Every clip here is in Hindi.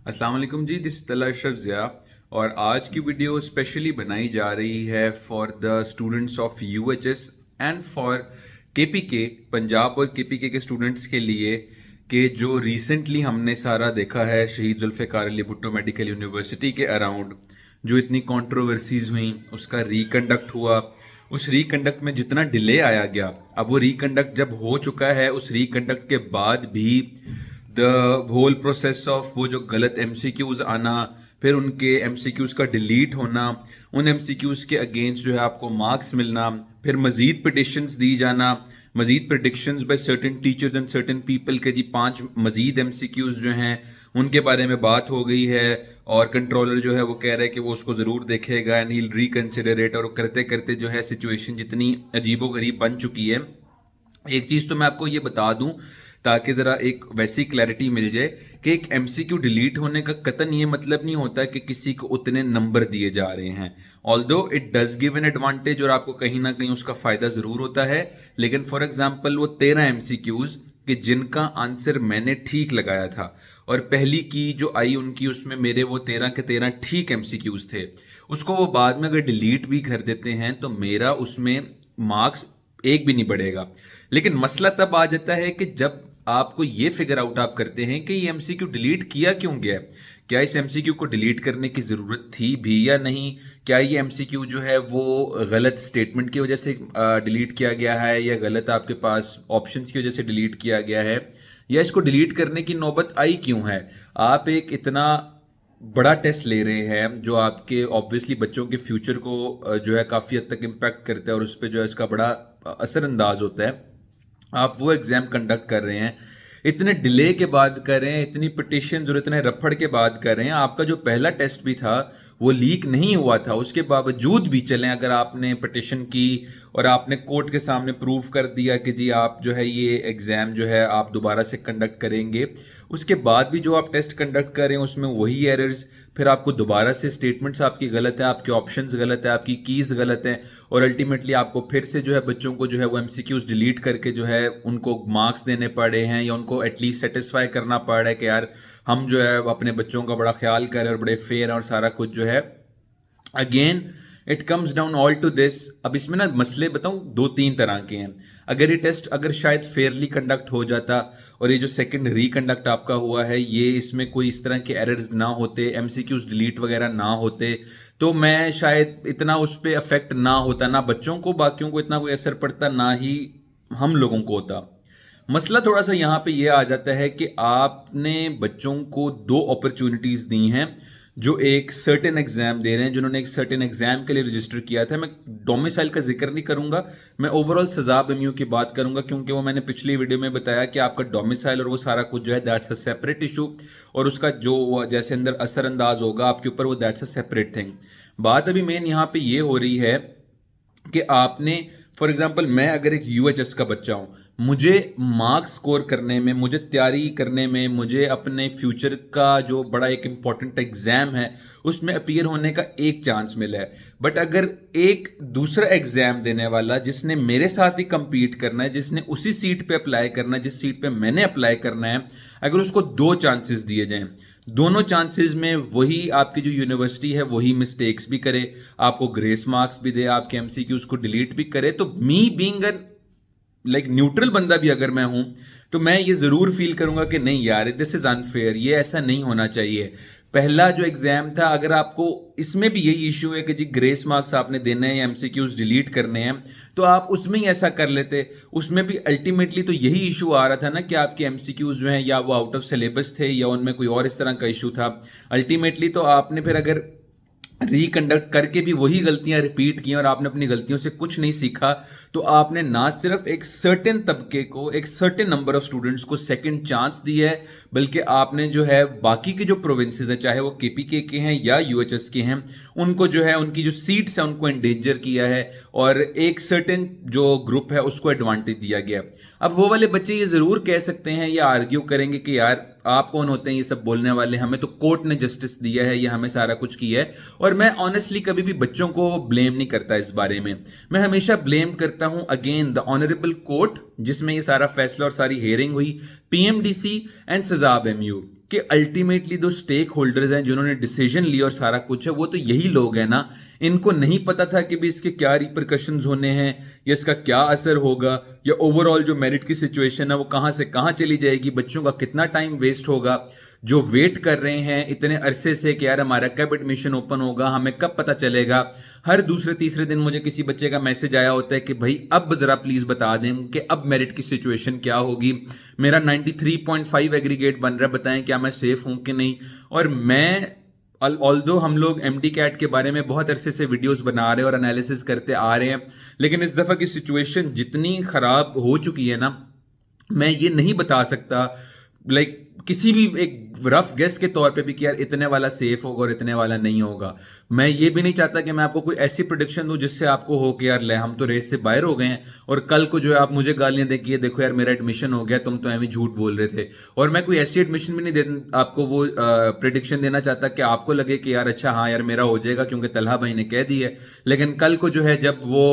अस्सलाम वालेकुम जी, दिस तला अशरफ ज़िया। और आज की वीडियो स्पेशली बनाई जा रही है for the students of UHS and for KPK, Punjab और केपीके के स्टूडेंट्स के लिए कि जो रिसेंटली हमने सारा देखा है शहीद जुल्फ़िकार अली भुट्टो मेडिकल यूनिवर्सिटी के अराउंड जो इतनी कंट्रोवर्सीज हुई, उसका रिकंडक्ट हुआ। उस रिकंडक्ट में जितना डिले आया गया, अब वो रिकंडक्ट जब हो चुका है, उस रिकंडक्ट के बाद भी द होल प्रोसेस ऑफ वो जो गलत एमसीक्यूज आना, फिर उनके एमसीक्यूज का डिलीट होना, उन एमसीक्यूज के अगेंस्ट जो है आपको मार्क्स मिलना, फिर मजीद पिटिशंस दी जाना, मजीद predictions by certain teachers and certain people के जी 5 मजीद एमसीक्यूज जो हैं उनके बारे में बात हो गई है। और कंट्रोलर जो है वो कह रहा है कि वो उसको ज़रूर देखेगा and he will reconsider it. और करते करते जो है सिचुएशन जितनी अजीबोगरीब बन चुकी है। एक चीज़ तो मैं आपको ये बता दूं ताकि ज़रा एक वैसी क्लैरिटी मिल जाए कि एक एमसीक्यू डिलीट होने का कतन ये मतलब नहीं होता कि किसी को उतने नंबर दिए जा रहे हैं। Although it does give an advantage और आपको कहीं ना कहीं उसका फ़ायदा ज़रूर होता है, लेकिन फॉर एग्जांपल वो 13 एमसीक्यूज़ कि जिनका आंसर मैंने ठीक लगाया था और पहली की जो आई उनकी उसमें मेरे वो 13 के 13 ठीक एमसीक्यूज़ थे, उसको वो बाद में अगर डिलीट भी कर देते हैं तो मेरा उसमें मार्क्स एक भी नहीं बढ़ेगा। लेकिन मसला तब आ जाता है कि जब आपको ये फिगर आउट आप करते हैं कि ये एमसीक्यू डिलीट किया क्यों गया है, क्या इस एमसीक्यू को डिलीट करने की ज़रूरत थी भी या नहीं, क्या ये एमसीक्यू जो है वो गलत स्टेटमेंट की वजह से डिलीट किया गया है या गलत आपके पास ऑप्शंस की वजह से डिलीट किया गया है, या इसको डिलीट करने की नौबत आई क्यों है। आप एक इतना बड़ा टेस्ट ले रहे हैं जो आपके ऑब्वियसली बच्चों के फ्यूचर को जो है काफ़ी हद तक इम्पैक्ट करता है और उस पर जो है इसका बड़ा असरअंदाज होता है। आप वो एग्ज़ाम कंडक्ट कर रहे हैं, इतने डिले के बाद कर रहे हैं, इतनी पिटिशन और इतने रफड़ के बाद कर रहे हैं। आपका जो पहला टेस्ट भी था वो लीक नहीं हुआ था, उसके बावजूद भी चलें अगर आपने पिटिशन की और आपने कोर्ट के सामने प्रूव कर दिया कि जी आप जो है ये एग्ज़ाम जो है आप दोबारा से कंडक्ट करेंगे, उसके बाद भी जो आप टेस्ट कंडक्ट कर रहे हैं उसमें वही एरर्स, फिर आपको दोबारा से स्टेटमेंट्स आपकी गलत है, आपके ऑप्शंस गलत है, आपकी कीज़ गलत हैं, और अल्टीमेटली आपको फिर से जो है बच्चों को जो है वो एमसीक्यूज डिलीट करके जो है उनको मार्क्स देने पड़े हैं या उनको एटलीस्ट सेटिस्फाई करना पड़ रहा है कि यार हम जो है अपने बच्चों का बड़ा ख्याल करें और बड़े फेयर हैं और सारा कुछ जो है। Again it comes down all to this. अब इसमें ना मसले बताऊं दो तीन तरह के हैं। अगर ये टेस्ट अगर शायद फेयरली कंडक्ट हो जाता और ये जो सेकंड रिकंडक्ट आपका हुआ है ये इसमें कोई इस तरह के एरर्स ना होते, एमसीक्यूज डिलीट वगैरह ना होते, तो मैं शायद इतना उस पर अफेक्ट ना होता, ना बच्चों को बाकियों को इतना कोई असर पड़ता, ना ही हम लोगों को होता। मसला थोड़ा सा यहाँ पे ये आ जाता है कि आपने बच्चों को दो अपॉर्चुनिटीज दी हैं जो एक सर्टेन एग्जाम दे रहे हैं, जिन्होंने एक सर्टेन एग्जाम के लिए रजिस्टर किया था। मैं डोमिसाइल का जिक्र नहीं करूंगा, मैं ओवरऑल सजाब एमयू की बात करूंगा क्योंकि वो मैंने पिछली वीडियो में बताया कि आपका डोमिसाइल और वो सारा कुछ जो है दैट्स अ सेपरेट इशू, और उसका जो जैसे अंदर असरअंदाज होगा आपके ऊपर वो दैट्स अ सेपरेट थिंग। बात अभी मेन यहाँ पे ये हो रही है कि आपने फॉर एग्जाम्पल मैं अगर एक यूएचएस का बच्चा हूं, मुझे मार्क्स स्कोर करने में, मुझे तैयारी करने में, मुझे अपने फ्यूचर का जो बड़ा एक इंपॉर्टेंट एग्जाम है उसमें अपीयर होने का एक चांस मिला है। बट अगर एक दूसरा एग्जाम देने वाला जिसने मेरे साथ ही कंपीट करना है, जिसने उसी सीट पे अप्लाई करना है जिस सीट पे मैंने अप्लाई करना है, अगर उसको दो चांसेस दिए जाएं, दोनों चांसेस में वही आपकी जो यूनिवर्सिटी है वही मिस्टेक्स भी करे, आपको ग्रेस मार्क्स भी दे, आपके एमसीक्यूज को डिलीट भी करे, तो me being a like neutral बंदा भी अगर मैं हूं तो मैं ये जरूर फील करूंगा कि नहीं यार दिस इज अनफेयर, ये ऐसा नहीं होना चाहिए। पहला जो एग्जाम था अगर आपको इसमें भी यही इश्यू है कि जी ग्रेस मार्क्स आपने देने हैं या एमसीक्यूज डिलीट करने हैं, तो आप उसमें ही ऐसा कर लेते। उसमें भी अल्टीमेटली तो यही इशू आ रहा था ना कि आपके एमसीक्यूज जो हैं या वो आउट ऑफ सिलेबस थे या उनमें कोई और इस तरह का इशू था। अल्टीमेटली तो आपने फिर अगर रिकंडक्ट करके भी वही गलतियां रिपीट की और आपने अपनी गलतियों से कुछ नहीं सीखा, तो आपने ना सिर्फ एक सर्टेन तबके को, एक सर्टेन नंबर ऑफ स्टूडेंट्स को सेकंड चांस दी है, बल्कि आपने जो है बाकी के जो प्रोविंसेस है चाहे वो केपीके के हैं या यूएचएस के हैं, उनको जो है उनकी जो सीट्स है उनको एंडेंजर किया है और एक सर्टेन जो ग्रुप है उसको एडवांटेज दिया गया। अब वो वाले बच्चे ये जरूर कह सकते हैं या आर्ग्यू करेंगे कि यार आप कौन होते हैं ये सब बोलने वाले, हमें तो कोर्ट ने जस्टिस दिया है या हमें सारा कुछ किया है। और मैं ऑनेस्टली कभी भी बच्चों को ब्लेम नहीं करता इस बारे में, मैं हमेशा ब्लेम करता हूं अगेन द ऑनरेबल कोर्ट जिसमें ये सारा फैसला और सारी हेयरिंग हुई, पीएमडीसी एंड सजाब एमयू। कि अल्टीमेटली जो स्टेक होल्डर्स हैं जिन्होंने डिसीजन लिया और सारा कुछ है वो तो यही लोग हैं ना। इनको नहीं पता था कि भी इसके क्या रिपरकशंस होने हैं या इसका क्या असर होगा, या ओवरऑल जो मेरिट की सिचुएशन है वो कहां से कहां चली जाएगी, बच्चों का कितना टाइम वेस्ट होगा जो वेट कर रहे हैं इतने अरसे से कि यार हमारा कब एडमिशन ओपन होगा, हमें कब पता चलेगा। हर दूसरे तीसरे दिन मुझे किसी बच्चे का मैसेज आया होता है कि भाई अब जरा प्लीज बता दें कि अब मेरिट की सिचुएशन क्या होगी, मेरा 93.5 एग्रीगेट बन रहा है, बताएं क्या मैं सेफ हूं कि नहीं। और मैं ऑल्दो हम लोग एमडी कैट के बारे में बहुत अरसे से वीडियोस बना रहे हैं और एनालिसिस करते आ रहे हैं, लेकिन इस दफा की सिचुएशन जितनी खराब हो चुकी है ना, मैं ये नहीं बता सकता लाइक किसी भी एक रफ गेस के तौर पे भी कि यार इतने वाला सेफ होगा और इतने वाला नहीं होगा। मैं ये भी नहीं चाहता कि मैं आपको कोई ऐसी प्रोडिक्शन दूं जिससे आपको हो कि यार ले हम तो रेस से बाहर हो गए हैं और कल को जो है आप मुझे गालियां दें कि ये देखो यार मेरा एडमिशन हो गया, तुम तो ऐਵੇਂ झूठ बोल रहे थे। और मैं कोई ऐसी एडमिशन भी नहीं दे आपको वो प्रिडिक्शन देना चाहता कि आपको लगे कि यार अच्छा हाँ यार मेरा हो जाएगा क्योंकि तलहा भाई ने कह दी है, लेकिन कल को जो है जब वो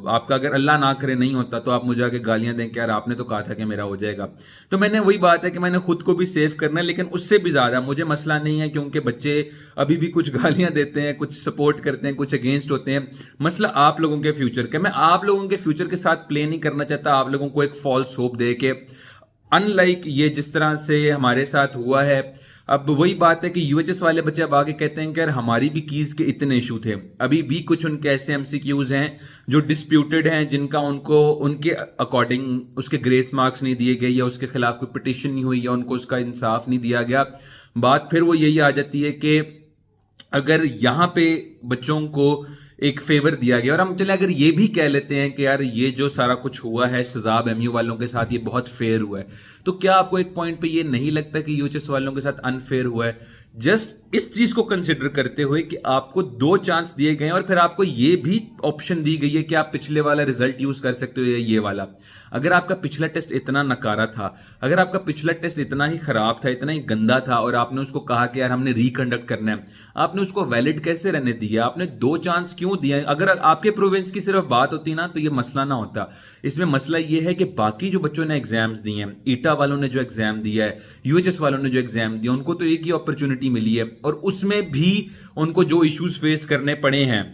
आपका अगर अल्लाह ना करे नहीं होता तो आप मुझे आके गालियां दें कि यार आपने तो कहा था कि मेरा हो जाएगा। तो मैंने वही बात है कि मैंने खुद को भी सेव करना है, लेकिन उससे भी ज्यादा मुझे मसला नहीं है क्योंकि बच्चे अभी भी कुछ गालियां देते हैं, कुछ सपोर्ट करते हैं, कुछ अगेंस्ट होते हैं। मसला आप लोगों के फ्यूचर का। मैं आप लोगों के फ्यूचर के साथ प्ले नहीं करना चाहता, आप लोगों को एक फॉल्स होप दे के, अनलाइक ये जिस तरह से हमारे साथ हुआ है। अब वही बात है कि यूएचएस वाले बच्चे अब आगे कहते हैं कि यार हमारी भी कीज के इतने इशू थे, अभी भी कुछ उनके ऐसे एमसीक्यूज हैं जो डिस्प्यूटेड हैं, जिनका उनको उनके अकॉर्डिंग उसके ग्रेस मार्क्स नहीं दिए गए या उसके खिलाफ कोई पिटिशन नहीं हुई या उनको उसका इंसाफ नहीं दिया गया। बात फिर वो यही आ जाती है कि अगर यहां पे बच्चों को एक फेवर दिया गया और हम चले अगर ये भी कह लेते हैं कि यार ये जो सारा कुछ हुआ है सजाब एमयू वालों के साथ ये बहुत फेयर हुआ है, तो क्या आपको एक पॉइंट पे ये नहीं लगता कि यूएचएस वालों के साथ अनफेयर हुआ है? जस्ट इस चीज को कंसिडर करते हुए कि आपको 2 चांस दिए गए और फिर आपको ये भी ऑप्शन दी गई है कि आप पिछले वाला रिजल्ट यूज कर सकते हो या ये वाला। अगर आपका पिछला टेस्ट इतना नकारा था, अगर आपका पिछला टेस्ट इतना ही खराब था, इतना ही गंदा था और आपने उसको कहा कि यार हमने रिकंडक्ट करना है, आपने उसको वैलिड कैसे रहने दिया? आपने 2 चांस क्यों दिया? अगर आपके प्रोविंस की सिर्फ बात होती ना तो ये मसला ना होता। इसमें मसला ये है कि बाकी जो बच्चों ने एग्जाम्स दिए हैं, ईटा वालों ने जो एग्जाम दिया है, यूएचएस वालों ने जो एग्जाम दिया, उनको तो एक ही अपॉर्चुनिटी मिली है और उसमें भी उनको जो इश्यूज फेस करने पड़े हैं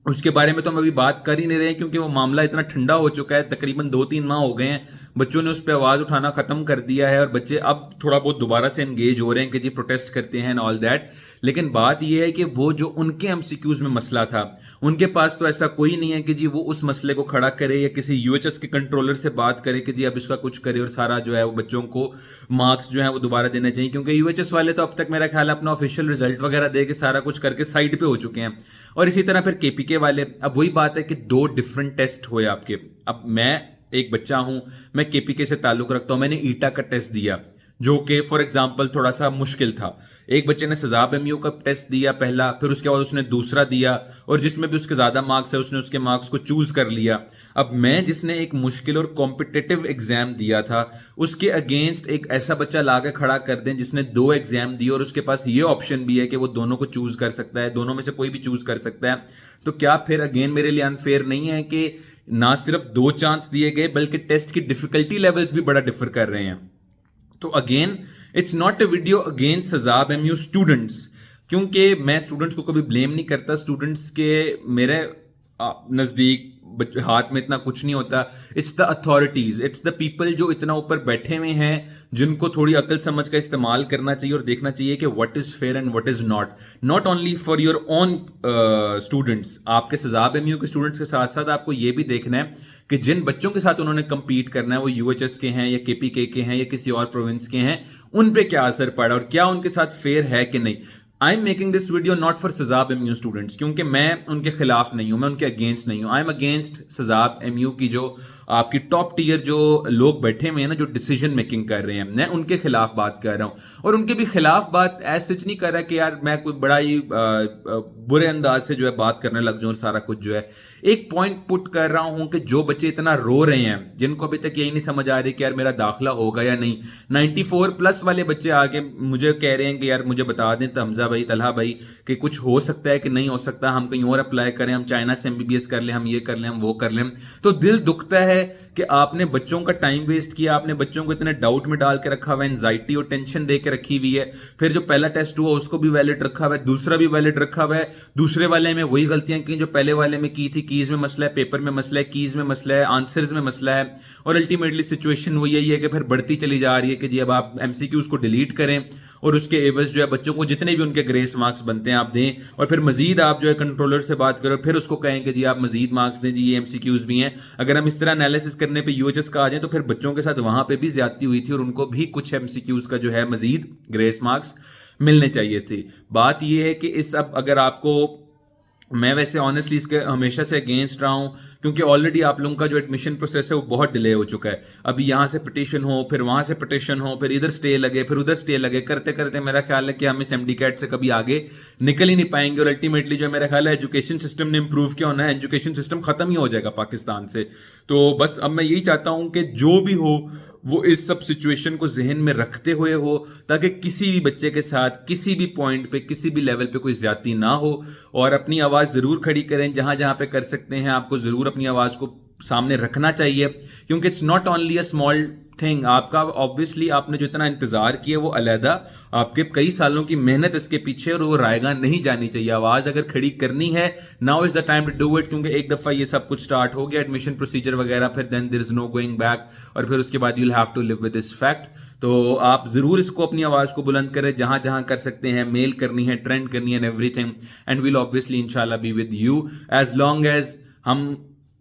उसके बारे में तो हम अभी बात कर ही नहीं रहे हैं क्योंकि वो मामला इतना ठंडा हो चुका है। तकरीबन 2-3 माह हो गए हैं, बच्चों ने उस पर आवाज उठाना खत्म कर दिया है और बच्चे अब थोड़ा बहुत दोबारा से एंगेज हो रहे हैं कि जी प्रोटेस्ट करते हैं एंड ऑल दैट। लेकिन बात यह है कि वो जो उनके एमसीक्यूज में मसला था, उनके पास तो ऐसा कोई नहीं है कि जी वो उस मसले को खड़ा करे या किसी यूएचएस के कंट्रोलर से बात करे कि जी अब इसका कुछ करे और सारा जो है वो बच्चों को मार्क्स जो है वो दोबारा देने चाहिए। क्योंकि यूएचएस वाले तो अब तक मेरा ख्याल है अपना ऑफिशियल रिजल्ट वगैरह दे के सारा कुछ करके साइड पे हो चुके हैं। और इसी तरह फिर केपीके वाले, अब वही बात है कि 2 डिफरेंट टेस्ट हुए आपके। अब मैं एक बच्चा हूं, मैं केपीके से ताल्लुक रखता हूं, मैंने ईटा का टेस्ट दिया जो कि फॉर एग्जांपल थोड़ा सा मुश्किल था। एक बच्चे ने सजाब एमयू का टेस्ट दिया पहला, फिर उसके बाद उसने दूसरा दिया और जिसमें भी उसके ज्यादा मार्क्स है उसने उसके मार्क्स को चूज कर लिया। अब मैं जिसने एक मुश्किल और कॉम्पिटिटिव एग्जाम दिया था उसके अगेंस्ट एक ऐसा बच्चा लाके खड़ा कर दें जिसने 2 एग्जाम दिए और उसके पास ये ऑप्शन भी है कि वो दोनों को चूज कर सकता है, दोनों में से कोई भी चूज कर सकता है। तो क्या फिर अगेन मेरे लिए अनफेयर नहीं है कि ना सिर्फ 2 चांस दिए गए बल्कि टेस्ट की डिफिकल्टी लेवल्स भी बड़ा डिफर कर रहे हैं? तो again it's not a video against सजाब एमयू स्टूडेंट्स, क्योंकि मैं स्टूडेंट्स को कभी ब्लेम नहीं करता। स्टूडेंट्स के मेरे नजदीक हाथ में इतना कुछ नहीं होता। It's the authorities, it's the people जो इतना ऊपर बैठे हुए हैं, जिनको थोड़ी अकल समझ का इस्तेमाल करना चाहिए और देखना चाहिए कि what is fair and what is not only for your own students. आपके सजाब एमयू के स्टूडेंट्स के साथ साथ आपको यह भी देखना है कि जिन बच्चों के साथ उन्होंने कंपीट करना है वो यूएचएस के हैं या केपीके के हैं या किसी और प्रोविंस के हैं, उन पे क्या असर पड़ा और क्या उनके साथ फेयर है कि नहीं। I am making this video not for सजाब एमयू स्टूडेंट्स, क्योंकि मैं उनके खिलाफ नहीं हूं, मैं उनके अगेंस्ट नहीं हूं। आई एम अगेंस्ट सजाब एमयू की जो आपकी टॉप टीयर जो लोग बैठे हुए हैं ना, जो डिसीजन मेकिंग कर रहे हैं, मैं उनके खिलाफ बात कर रहा हूं। और उनके भी खिलाफ बात ऐसे सच नहीं कर रहा कि यार मैं कोई बड़ा ही बुरे अंदाज से जो है बात करने लग जाऊं और सारा कुछ जो है। एक पॉइंट पुट कर रहा हूं कि जो बच्चे इतना रो रहे हैं, जिनको अभी तक यही नहीं समझ आ रही कि यार मेरा दाखिला होगा या नहीं, 94+ वाले बच्चे आके मुझे कह रहे हैं कि यार मुझे बता दें तमजा भाई, तलहा भाई, कि कुछ हो सकता है कि नहीं हो सकता, हम कहीं और अप्लाई करें, हम चाइना से एमबीबीएस कर लें, हम ये कर लें, हम वो कर लें। तो दिल दुखता है है कि आपने बच्चों का टाइम वेस्ट किया, आपने बच्चों को इतने डाउट में डाल के रखा हुआ है, एंजाइटी और टेंशन दे के रखी हुई है। फिर जो पहला टेस्ट हुआ उसको भी वैलिड रखा हुआ है, दूसरा भी वैलिड रखा हुआ है, दूसरे वाले में वही गलतियां की जो पहले वाले में की थी। कीज में मसला है, पेपर में मसला है, कीज में मसला है, आंसर्स में मसला है, और अल्टीमेटली सिचुएशन वो यही है कि फिर बढ़ती चली जा रही है कि जी अब आप एमसीक्यूज को डिलीट करें और उसके एवज जो है बच्चों को जितने भी उनके ग्रेस मार्क्स बनते हैं आप दें, और फिर मजीद आप जो है कंट्रोलर से बात करो, फिर उसको कहें कि जी आप मजीद मार्क्स दें, जी ये एमसीक्यूज भी हैं। अगर हम इस तरह एनालिसिस करने पे यूएचएस का आ जाए तो फिर बच्चों के साथ वहां पे भी ज्यादती हुई थी और उनको भी कुछ एमसीक्यूज का जो है मजीद ग्रेस मार्क्स मिलने चाहिए थे। बात यह है कि इस अब अगर आपको, मैं वैसे ऑनेस्टली इसके हमेशा से अगेंस्ट रहा हूं, क्योंकि ऑलरेडी आप लोगों का जो एडमिशन प्रोसेस है वो बहुत डिले हो चुका है। अभी यहां से पिटीशन हो, फिर वहां से पिटीशन हो, फिर इधर स्टे लगे, फिर उधर स्टे लगे, करते करते मेरा ख्याल है कि हम इस एमडी कैट से कभी आगे निकल ही नहीं पाएंगे। और अल्टीमेटली जो मेरा ख्याल है एजुकेशन सिस्टम ने इंप्रूव किया होना है, एजुकेशन सिस्टम खत्म ही हो जाएगा पाकिस्तान से। तो बस अब मैं यही चाहता हूं कि जो भी हो वो इस सब सिचुएशन को जहन में रखते हुए हो, ताकि किसी भी बच्चे के साथ किसी भी पॉइंट पे किसी भी लेवल पे कोई ज्यादती ना हो। और अपनी आवाज जरूर खड़ी करें, जहां जहां पे कर सकते हैं आपको जरूर अपनी आवाज को सामने रखना चाहिए, क्योंकि it's not only a small thing. आपका ऑब्वियसली आपने जो इतना इंतजार किया वो अलहदा, आपके कई सालों की मेहनत इसके पीछे, और वो रायगा नहीं जानी चाहिए। आवाज अगर खड़ी करनी है, now is the time to do it, क्योंकि एक दफा ये सब कुछ स्टार्ट हो गया एडमिशन प्रोसीजर वगैरह, फिर then there is no going back, और फिर उसके बाद you will have to live with this fact. तो आप जरूर इसको अपनी आवाज को बुलंद करें, जहां जहां कर सकते हैं, मेल करनी है, ट्रेंड करनी है, एवरीथिंग, एंड विल ऑब्वियसली इंशाल्लाह be with you as long as हम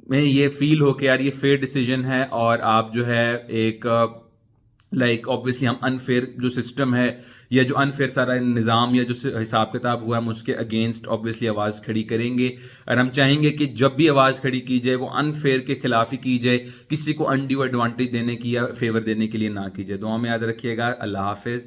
में ये फील हो कि यार ये फेयर डिसीजन है, और आप जो है एक लाइक ऑब्वियसली हम अनफेयर जो सिस्टम है या जो अनफेयर सारा निज़ाम या जो हिसाब किताब हुआ हम उसके अगेंस्ट ऑब्वियसली आवाज़ खड़ी करेंगे। और हम चाहेंगे कि जब भी आवाज़ खड़ी की जाए वो अनफेयर के खिलाफ ही की जाए, किसी को अनड्यू एडवांटेज देने की या फेवर देने के लिए ना की जाए। दुआ में याद रखिएगा। अल्लाह हाफिज़।